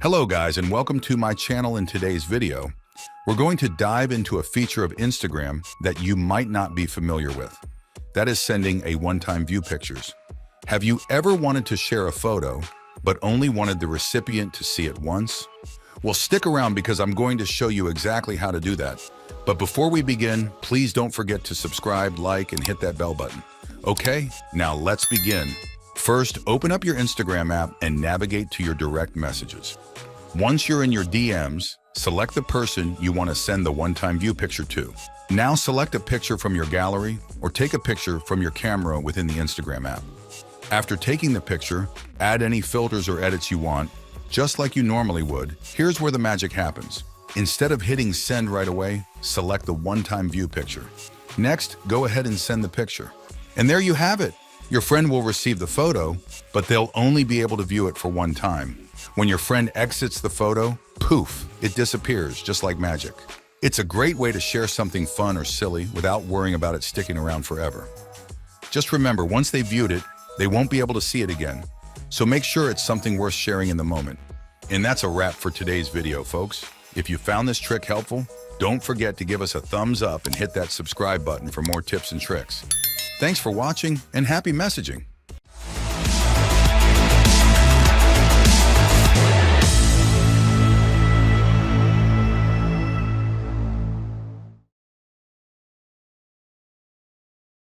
Hello guys, and welcome to my channel. In today's video, we're going to dive into a feature of Instagram that you might not be familiar with. That is sending a one-time view pictures. Have you ever wanted to share a photo, but only wanted the recipient to see it once? Well, stick around because I'm going to show you exactly how to do that. But before we begin, please don't forget to subscribe, like, and hit that bell button. Okay, now let's begin. First, open up your Instagram app and navigate to your direct messages. Once you're in your DMs, select the person you want to send the one-time view picture to. Now select a picture from your gallery or take a picture from your camera within the Instagram app. After taking the picture, add any filters or edits you want, just like you normally would. Here's where the magic happens. Instead of hitting send right away, select the one-time view picture. Next, go ahead and send the picture. And there you have it. Your friend will receive the photo, but they'll only be able to view it for one time. When your friend exits the photo, poof, it disappears just like magic. It's a great way to share something fun or silly without worrying about it sticking around forever. Just remember, once they viewed it, they won't be able to see it again. So make sure it's something worth sharing in the moment. And that's a wrap for today's video, folks. If you found this trick helpful, don't forget to give us a thumbs up and hit that subscribe button for more tips and tricks. Thanks for watching and happy messaging.